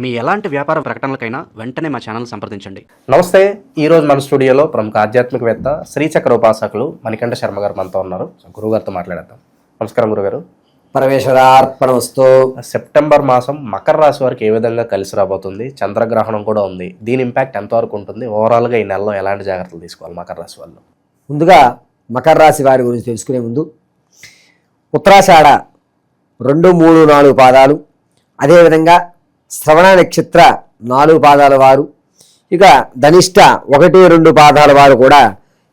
మీ ఎలాంటి వ్యాపార ప్రకటనలకైనా వెంటనే మా ఛానల్ సంప్రదించండి. నమస్తే. ఈరోజు మన స్టూడియోలో ప్రముఖ ఆధ్యాత్మికవేత్త శ్రీచక్ర ఉపాసకులు మణికంఠ శర్మ గారు మనతో ఉన్నారు. గురుగారితో మాట్లాడేద్దాం. నమస్కారం గురుగారు. పరమేశ్వరార్పణమస్తు. సెప్టెంబర్ మాసం మకర రాశి వారికి ఏ విధంగా కలిసి రాబోతుంది? చంద్రగ్రహణం కూడా ఉంది. దీని ఇంపాక్ట్ ఎంతవరకు ఉంటుంది? ఓవరాల్గా ఈ నెలలో ఎలాంటి జాగ్రత్తలు తీసుకోవాలి మకర రాశి వాళ్ళు? ముందుగా మకర రాశి వారి గురించి తెలుసుకునే ముందు ఉత్తరాషాఢ 2, 3, 4 పాదాలు, అదేవిధంగా శ్రవణ నక్షత్ర 4 పాదాల వారు, ఇక ధనిష్ట 1, 2 పాదాల వారు కూడా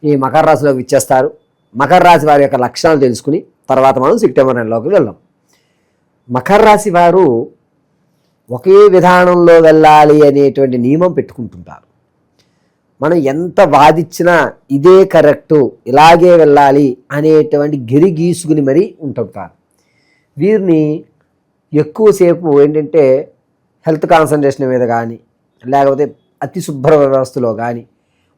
ఈ మకర రాశిలోకి ఇచ్చేస్తారు. మకర రాశి వారి యొక్క లక్షణాలు తెలుసుకుని తర్వాత మనం సెప్టెంబర్ నెలలోకి వెళ్దాం. మకర రాశి వారు ఒకే విధానంలో వెళ్ళాలి అనేటువంటి నియమం పెట్టుకుంటుంటారు. మనం ఎంత వాదిచ్చినా ఇదే కరెక్టు, ఇలాగే వెళ్ళాలి అనేటువంటి గిరి గీసుకుని మరీ ఉంటుంటారు. వీరిని ఎక్కువసేపు ఏంటంటే హెల్త్ కాన్సన్ట్రేషన్ మీద కానీ, లేకపోతే అతి శుభ్ర వ్యవస్థలో కానీ,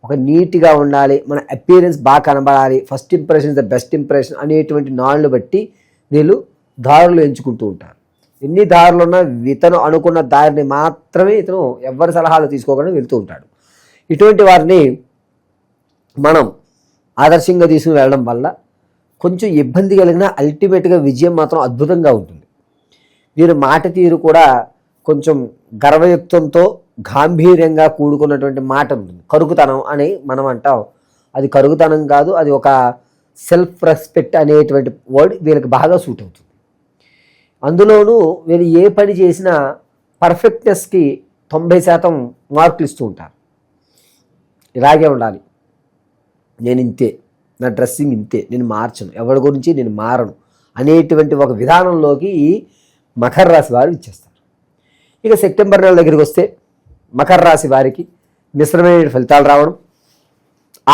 ఒక నీట్గా ఉండాలి, మన అపియరెన్స్ బాగా కనబడాలి, first impression the best impression అనేటువంటి నాళ్ళు బట్టి వీళ్ళు దారులు ఎంచుకుంటూ ఉంటారు. ఎన్ని దారులు ఉన్నా ఇతను అనుకున్న దారిని మాత్రమే ఇతను ఎవరి సలహాలు తీసుకోకుండా వెళ్తూ ఉంటాడు. ఇటువంటి వారిని మనం ఆదర్శంగా తీసుకుని వెళ్ళడం వల్ల కొంచెం ఇబ్బంది కలిగిన అల్టిమేట్గా విజయం మాత్రం అద్భుతంగా ఉంటుంది. వీరి మాట తీరు కూడా కొంచెం గర్వయుక్తంతో గాంభీర్యంగా కూడుకున్నటువంటి మాట ఉంటుంది. కరుగుతనం అని మనం అంటాం. అది కరుగుతనం కాదు, అది ఒక సెల్ఫ్ రెస్పెక్ట్ అనేటువంటి వర్డ్ వీళ్ళకి బాగా సూట్ అవుతుంది. అందులోనూ వీళ్ళు ఏ పని చేసినా పర్ఫెక్ట్నెస్కి 90% మార్కులు ఇస్తూ ఉంటారు. ఇలాగే ఉండాలి, నేను ఇంతే, నా డ్రెస్సింగ్ ఇంతే, నేను మార్చను, ఎవరి గురించి నేను మారను అనేటువంటి ఒక విధానంలోకి ఈ మకర రాశి వారు ఇచ్చేస్తారు. ఇక సెప్టెంబర్ నెల దగ్గరికి వస్తే మకర రాశి వారికి మిశ్రమైన ఫలితాలు రావడం,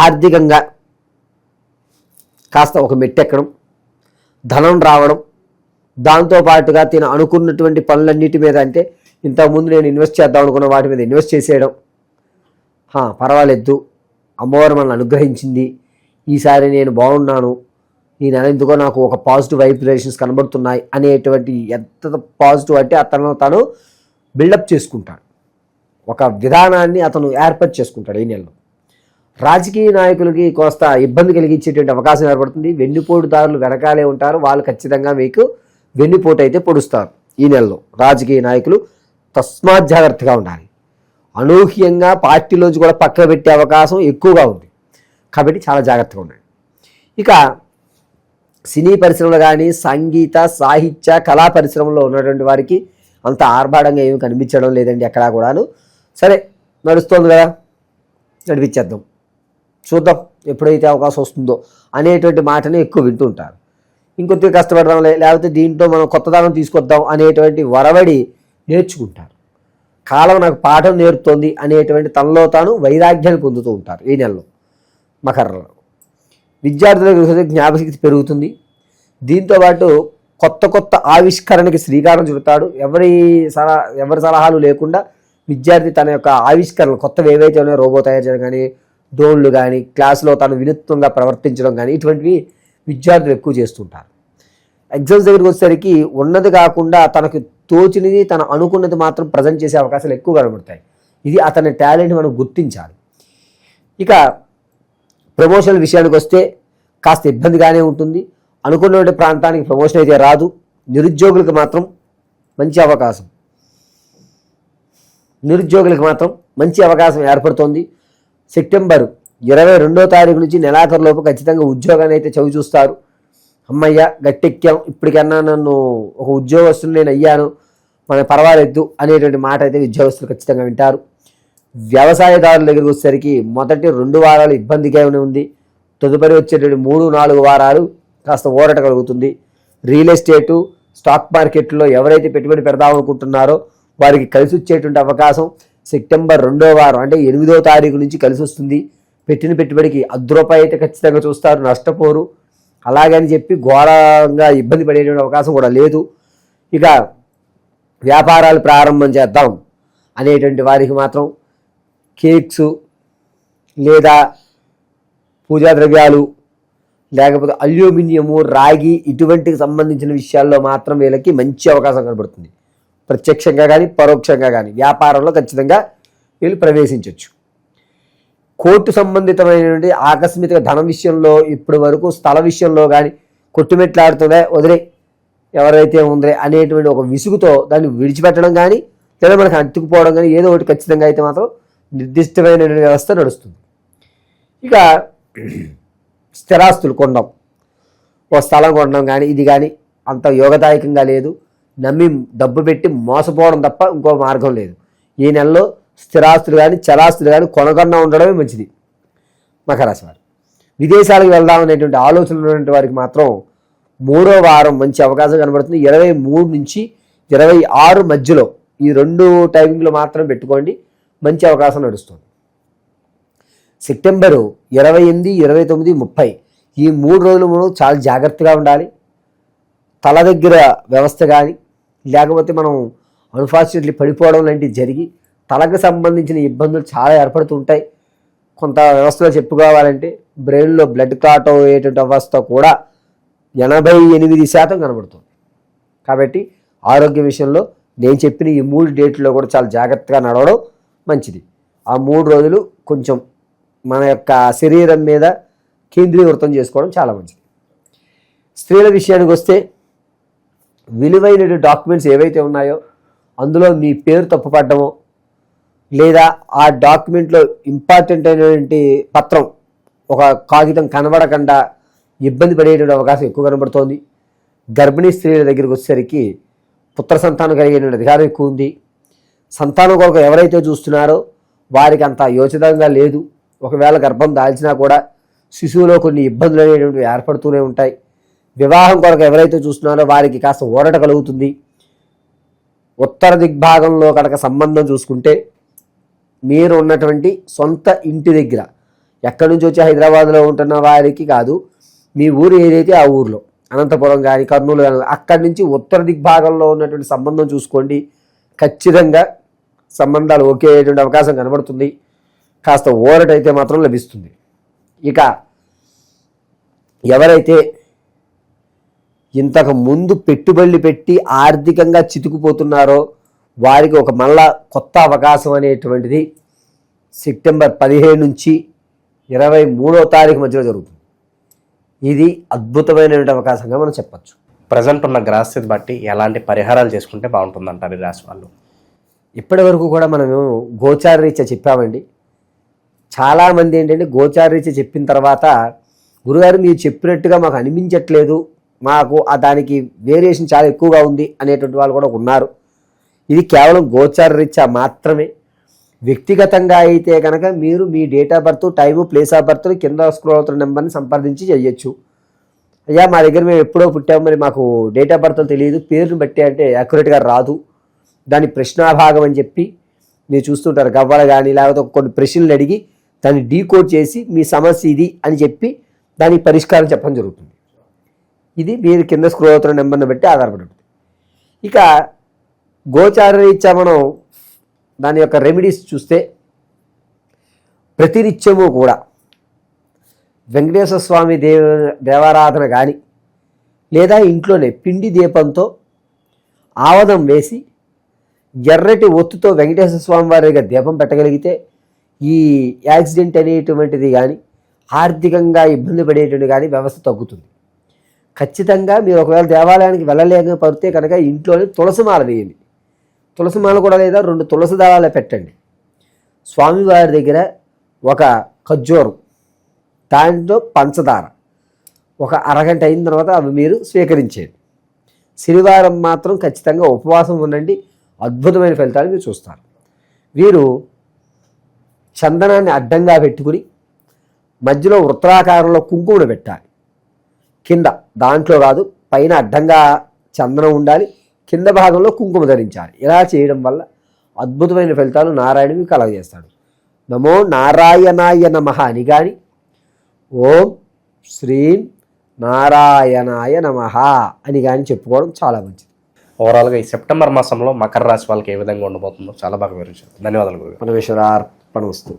ఆర్థికంగా కాస్త ఒక మెట్టెక్కడం, ధనం రావడం, దాంతోపాటుగా తిన అనుకున్నటువంటి పనులన్నిటి మీద, అంటే ఇంతకుముందు నేను ఇన్వెస్ట్ చేద్దాం అనుకున్న వాటి మీద ఇన్వెస్ట్ చేసేయడం, పర్వాలేదు అమ్మవారు మనల్ని అనుగ్రహించింది, ఈసారి నేను బాగున్నాను, ఈ నెల ఎందుకో నాకు ఒక పాజిటివ్ వైబ్రేషన్స్ కనబడుతున్నాయి అనేటువంటి ఎంత పాజిటివ్ అంటే అతను తను బిల్డప్ చేసుకుంటాడు. ఒక విధానాన్ని అతను ఏర్పాటు చేసుకుంటాడు ఈ నెలలో. రాజకీయ నాయకులకి కోస్త ఇబ్బంది కలిగించేటువంటి అవకాశం ఏర్పడుతుంది. వెన్నుపోటుదారులు వెనకాలే ఉంటారు, వాళ్ళు ఖచ్చితంగా మీకు వెన్నుపోటు అయితే పొడుస్తారు ఈ నెలలో. రాజకీయ నాయకులు తస్మాత్ జాగ్రత్తగా ఉండాలి. అనూహ్యంగా పార్టీలోంచి కూడా పక్కన పెట్టే అవకాశం ఎక్కువగా ఉంది, కాబట్టి చాలా జాగ్రత్తగా ఉండండి. ఇక సినీ పరిశ్రమలు కానీ, సంగీత సాహిత్య కళా పరిశ్రమలో ఉన్నటువంటి వారికి అంత ఆర్భాటంగా ఏమి కనిపించడం లేదండి ఎక్కడా కూడాను. సరే, నడుస్తుంది కదా, నడిపించేద్దాం, చూద్దాం ఎప్పుడైతే అవకాశం వస్తుందో అనేటువంటి మాటని ఎక్కువ వింటూ ఉంటారు. ఇంకొద్దిగా కష్టపడదాం, లేకపోతే దీంట్లో మనం కొత్త దానం తీసుకొద్దాం అనేటువంటి వరవడి నేర్చుకుంటారు. కాలం నాకు పాఠం నేర్పుతోంది అనేటువంటి తనలో తాను వైరాగ్యాన్ని పొందుతూ ఉంటారు ఈ నెలలో. మకరలో విద్యార్థులకు జ్ఞాపకశక్తి పెరుగుతుంది. దీంతోపాటు కొత్త ఆవిష్కరణకి శ్రీకారం చుడతాడు. ఎవరి సలహాలు లేకుండా విద్యార్థి తన యొక్క ఆవిష్కరణలు కొత్తవి ఏవైతే ఉన్నాయో, రోబో తయారు చేయడం కానీ, డ్రోన్లు కానీ, క్లాసులో తను వినూత్నంగా ప్రవర్తించడం కానీ, ఇటువంటివి విద్యార్థులు ఎక్కువ చేస్తుంటారు. ఎగ్జామ్స్ దగ్గరికి వచ్చేసరికి ఉన్నది కాకుండా తనకు తోచినది, తను అనుకున్నది మాత్రం ప్రజెంట్ చేసే అవకాశాలు ఎక్కువ కనబడతాయి. ఇది అతని టాలెంట్ మనం గుర్తించాలి. ఇక ప్రమోషన్ల విషయానికి వస్తే కాస్త ఇబ్బందిగానే ఉంటుంది. అనుకున్న ప్రాంతానికి ప్రమోషన్ అయితే రాదు. నిరుద్యోగులకు మాత్రం మంచి అవకాశం ఏర్పడుతోంది. సెప్టెంబర్ 22వ తారీఖు నుంచి నెలాఖరులోపు ఖచ్చితంగా ఉద్యోగాన్ని అయితే చవి చూస్తారు. అమ్మయ్య గట్టెక్కాం, ఇప్పటికన్నా నన్ను ఒక ఉద్యోగస్తులు నేను అయ్యాను, మన పర్వాలేదు అనేటువంటి మాట అయితే ఉద్యోగస్తులు ఖచ్చితంగా వింటారు. వ్యవసాయదారుల దగ్గరికి వచ్చేసరికి మొదటి 2 వారాలు ఇబ్బందిగానే ఉంది. తదుపరి వచ్చేటువంటి 3-4 వారాలు కాస్త ఊరట కలుగుతుంది. రియల్ ఎస్టేటు, స్టాక్ మార్కెట్లో ఎవరైతే పెట్టుబడి పెడదామనుకుంటున్నారో వారికి కలిసి వచ్చేటువంటి అవకాశం సెప్టెంబర్ 2వ వారం అంటే 8వ తారీఖు నుంచి కలిసి వస్తుంది. పెట్టిన పెట్టుబడికి ₹10 అయితే ఖచ్చితంగా చూస్తారు, నష్టపోరు. అలాగని చెప్పి ఘోరంగా ఇబ్బంది పడేటువంటి అవకాశం కూడా లేదు. ఇక వ్యాపారాలు ప్రారంభం చేద్దాం అనేటువంటి వారికి మాత్రం కేక్స్ లేదా పూజా ద్రవ్యాలు లేకపోతే అల్యూమినియము, రాగి ఇటువంటికి సంబంధించిన విషయాల్లో మాత్రం వీళ్ళకి మంచి అవకాశం కనబడుతుంది. ప్రత్యక్షంగా కానీ పరోక్షంగా కానీ వ్యాపారంలో ఖచ్చితంగా వీళ్ళు ప్రవేశించవచ్చు. కోర్టు సంబంధితమైనటువంటి ఆకస్మిక ధనం విషయంలో ఇప్పటి వరకు స్థల విషయంలో కానీ కొట్టుమెట్లాడుతుందే వదిలే ఎవరైతే ఉందే అనేటువంటి ఒక విసుగుతో దాన్ని విడిచిపెట్టడం కానీ లేదా మనకు అంటుకుపోవడం కానీ ఏదో ఒకటి ఖచ్చితంగా అయితే మాత్రం నిర్దిష్టమైన వ్యవస్థ నడుస్తుంది. ఇక స్థిరాస్తులు కొనడం, ఓ స్థలం కొనడం కానీ ఇది కానీ అంత యోగదాయకంగా లేదు. నమ్మి డబ్బు పెట్టి మోసపోవడం తప్ప ఇంకో మార్గం లేదు. ఈ నెలలో స్థిరాస్తులు కానీ చరాస్తులు కానీ కొనకుండా ఉండడమే మంచిది. మకర రాశి వారు విదేశాలకు వెళ్దాం అనేటువంటి ఆలోచనలు ఉన్నటువంటి వారికి మాత్రం 3వ వారం మంచి అవకాశం కనబడుతుంది. 23 నుంచి 26 మధ్యలో ఈ 2 టైమింగ్లో మాత్రం పెట్టుకోండి, మంచి అవకాశం నడుస్తుంది. సెప్టెంబరు 28, 29, 30 ఈ 3 రోజులు మనం చాలా జాగ్రత్తగా ఉండాలి. తల దగ్గర వ్యవస్థ కానీ లేకపోతే మనం అన్ఫార్చునేట్లీ పడిపోవడం లాంటివి జరిగి తలకు సంబంధించిన ఇబ్బందులు చాలా ఏర్పడుతూ ఉంటాయి. కొంత వ్యవస్థలో చెప్పుకోవాలంటే బ్రెయిన్లో బ్లడ్ క్లాట్ అయ్యేటువంటి అవస్థ కూడా 88% కనబడుతుంది. కాబట్టి ఆరోగ్య విషయంలో నేను చెప్పిన ఈ 3 డేట్లో కూడా చాలా జాగ్రత్తగా నడవడం మంచిది. ఆ 3 రోజులు కొంచెం మన యొక్క శరీరం మీద కేంద్రీకృతం చేసుకోవడం చాలా మంచిది. స్త్రీల విషయానికి వస్తే విలువైన డాక్యుమెంట్స్ ఏవైతే ఉన్నాయో అందులో మీ పేరు తప్పుపడ్డమో లేదా ఆ డాక్యుమెంట్లో ఇంపార్టెంట్ అయినటువంటి పత్రం ఒక కాగితం కనబడకుండా ఇబ్బంది పడేటువంటి అవకాశం ఎక్కువ కనబడుతోంది. గర్భిణీ స్త్రీల దగ్గరికి వచ్చేసరికి పుత్ర సంతానం కలిగేటువంటి అధికారం ఎక్కువ ఉంది. సంతానం కొరకు ఎవరైతే చూస్తున్నారో వారికి అంత యోచితంగా లేదు. ఒకవేళ గర్భం దాల్చినా కూడా శిశువులో కొన్ని ఇబ్బందులు అనేటువంటివి ఏర్పడుతూనే ఉంటాయి. వివాహం కొరకు ఎవరైతే చూస్తున్నారో వారికి కాస్త ఊరట కలుగుతుంది. ఉత్తర దిగ్భాగంలో కనుక సంబంధం చూసుకుంటే మీరు ఉన్నటువంటి సొంత ఇంటి దగ్గర ఎక్కడి నుంచి వచ్చి హైదరాబాద్లో ఉంటున్న వారికి కాదు, మీ ఊరు ఏదైతే ఆ ఊర్లో అనంతపురం కానీ కర్నూలు కానీ అక్కడి నుంచి ఉత్తర దిగ్భాగంలో ఉన్నటువంటి సంబంధం చూసుకోండి. ఖచ్చితంగా సంబంధాలు ఓకే అయ్యేటువంటి అవకాశం కనబడుతుంది. కాస్త ఊరట అయితే మాత్రం లభిస్తుంది. ఇక ఎవరైతే ఇంతకు ముందు పెట్టుబడులు పెట్టి ఆర్థికంగా చితుకుపోతున్నారో వారికి ఒక మళ్ళా కొత్త అవకాశం అనేటువంటిది సెప్టెంబర్ 15 నుంచి 23వ తారీఖు మధ్యలో జరుగుతుంది. ఇది అద్భుతమైనటువంటి అవకాశంగా మనం చెప్పచ్చు. ప్రజెంట్ ఉన్న గ్రహస్థితి బట్టి ఎలాంటి పరిహారాలు చేసుకుంటే బాగుంటుందంటారు ఈ రాశి వాళ్ళు? ఇప్పటి వరకు కూడా మనము గోచార రీత్యా చెప్పామండి. చాలామంది ఏంటంటే గోచార రీత్యా చెప్పిన తర్వాత గురుగారు మీరు చెప్పినట్టుగా మాకు అనిపించట్లేదు, మాకు దానికి వేరియేషన్ చాలా ఎక్కువగా ఉంది అనేటువంటి వాళ్ళు కూడా ఉన్నారు. ఇది కేవలం గోచార రీత్యా మాత్రమే. వ్యక్తిగతంగా అయితే కనుక మీరు మీ date of birth, time, place of birth కింద స్క్రోల్ అవుతున్న నెంబర్ని సంప్రదించి చేయొచ్చు. అయ్యా మా దగ్గర మేము ఎప్పుడో పుట్టాము, మరి మాకు డేట్ ఆఫ్ బర్త్ తెలియదు, పేరుని బట్టి అంటే యాక్యురేట్గా రాదు, దాని ప్రశ్నాభాగం అని చెప్పి మీరు చూస్తుంటారు. గవ్వలు కానీ లేకపోతే కొన్ని ప్రశ్నలు అడిగి దాన్ని డీకోడ్ చేసి మీ సమస్య ఇది అని చెప్పి దానికి పరిష్కారం చెప్పడం జరుగుతుంది. ఇది మీరు కింద స్క్రోల్ అవుతున్న నెంబర్ని బట్టి ఆధారపడి ఉంటుంది. ఇక గోచార రీత్యా మనం దాని యొక్క రెమెడీస్ చూస్తే ప్రతినిత్యము కూడా వెంకటేశ్వర స్వామి దేవారాధన కానీ లేదా ఇంట్లోనే పిండి దీపంతో ఆవదం వేసి ఎర్రటి ఒత్తుతో వెంకటేశ్వర స్వామి వారిగా దీపం పెట్టగలిగితే ఈ యాక్సిడెంట్ అనేటువంటిది కానీ ఆర్థికంగా ఇబ్బంది పడేటువంటి కానీ వ్యవస్థ తగ్గుతుంది. ఖచ్చితంగా మీరు ఒకవేళ దేవాలయానికి వెళ్ళలేకపోతే కనుక ఇంట్లోనే తులసిమాల వేయండి. తులసిమాల కూడా లేదా 2 తులసి దళాలు పెట్టండి. స్వామివారి దగ్గర ఒక ఖర్జూరం, దాంట్లో పంచదార ఒక అరగంట అయిన తర్వాత అవి మీరు స్వీకరించేయండి. శనివారం మాత్రం ఖచ్చితంగా ఉపవాసం ఉండండి, అద్భుతమైన ఫలితాలు మీరు చూస్తారు. వీరు చందనాన్ని అడ్డంగా పెట్టుకుని మధ్యలో వృత్తాకారంలో కుంకుమను పెట్టాలి. కింద దాంట్లో కాదు, పైన అడ్డంగా చందనం ఉండాలి, కింద భాగంలో కుంకుమ ధరించాలి. ఇలా చేయడం వల్ల అద్భుతమైన ఫలితాలు నారాయణుని కలగజేస్తాడు. నమో నారాయణాయ నమః అని కానీ ఓం శ్రీం నారాయణాయ నమః అని కానీ చెప్పుకోవడం చాలా మంచిది. ఓవరాల్గా ఈ సెప్టెంబర్ మాసంలో మకర రాశి వాళ్ళకి ఏ విధంగా ఉండబోతుందో చాలా బాగా వివరించారు. ధన్యవాదాలు గురుగారు. పరమేశ్వరార్పణమస్తు.